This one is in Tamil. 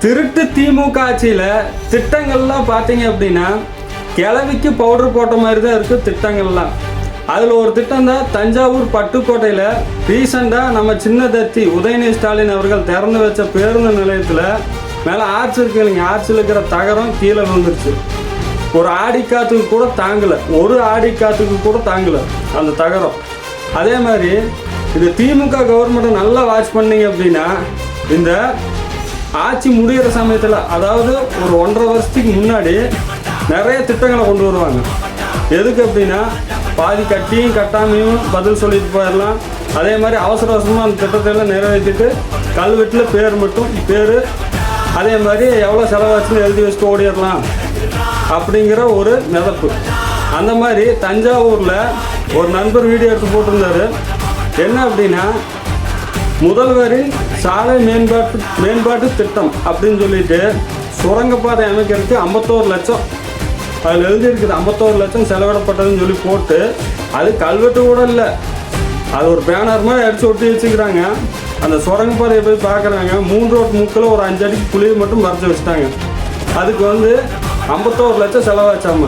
திருட்டு திமுக ஆட்சியில் திட்டங்கள்லாம் பார்த்தீங்க அப்படின்னா கிளவிக்கு பவுடர் போட்ட மாதிரி தான் இருக்குது திட்டங்கள்லாம். அதில் ஒரு திட்டம் தான் தஞ்சாவூர் பட்டுக்கோட்டையில் ரீசெண்டாக நம்ம சின்ன தத்தி உதயநிதி ஸ்டாலின் அவர்கள் திறந்து வச்ச பேருந்து நிலையத்தில் மேலே ஆர்ச் இருக்கு இல்லைங்க, ஆர்ச்சில் இருக்கிற தகரம் கீழே விழுந்துருச்சு. ஒரு ஆடி காற்றுக்கு கூட தாங்கலை, ஒரு ஆடி காற்றுக்கு கூட தாங்கலை அந்த தகரம். அதே மாதிரி இது திமுக கவர்மெண்ட்டை நல்லா வாட்ச் பண்ணிங்க அப்படின்னா இந்த ஆட்சி முடிகிற சமயத்தில், அதாவது ஒரு 1.5 வருஷத்துக்கு முன்னாடி நிறைய திட்டங்களை கொண்டு வருவாங்க. எதுக்கு அப்படின்னா பாதி கட்டியும் கட்டாமையும் பதில் சொல்லிட்டு போயிடலாம். அதே மாதிரி அவசர அவசரமாக அந்த திட்டத்தையெல்லாம் நிறைவேற்றிட்டு கல்வெட்டில் பேர் அதே மாதிரி எவ்வளோ செலவாச்சுன்னு எழுதி வச்சுட்டு ஓடிடலாம் அப்படிங்கிற ஒரு மிதப்பு. அந்த மாதிரி தஞ்சாவூரில் ஒரு நண்பர் வீடியோ எடுத்து போட்டிருந்தாரு. என்ன அப்படின்னா முதல்வரின் சாலை மேம்பாட்டு திட்டம் அப்படின்னு சொல்லிட்டு சுரங்கப்பாதை அமைக்கிறதுக்கு 51 லட்சம் அதில் எழுதியிருக்குது. 51 லட்சம் செலவிடப்பட்டதுன்னு சொல்லி போட்டு அது கல்வெட்டு கூட இல்லை, அது ஒரு பேனர் மாதிரி அடித்து ஒட்டி வச்சுக்கிறாங்க. அந்த சுரங்கப்பாதையை போய் பார்க்குறாங்க, 3 ரோட் முக்கில் ஒரு 5 அடிக்கு குழியை மட்டும் மறைச்சி வச்சுட்டாங்க. அதுக்கு 51 லட்சம் செலவாச்சாம.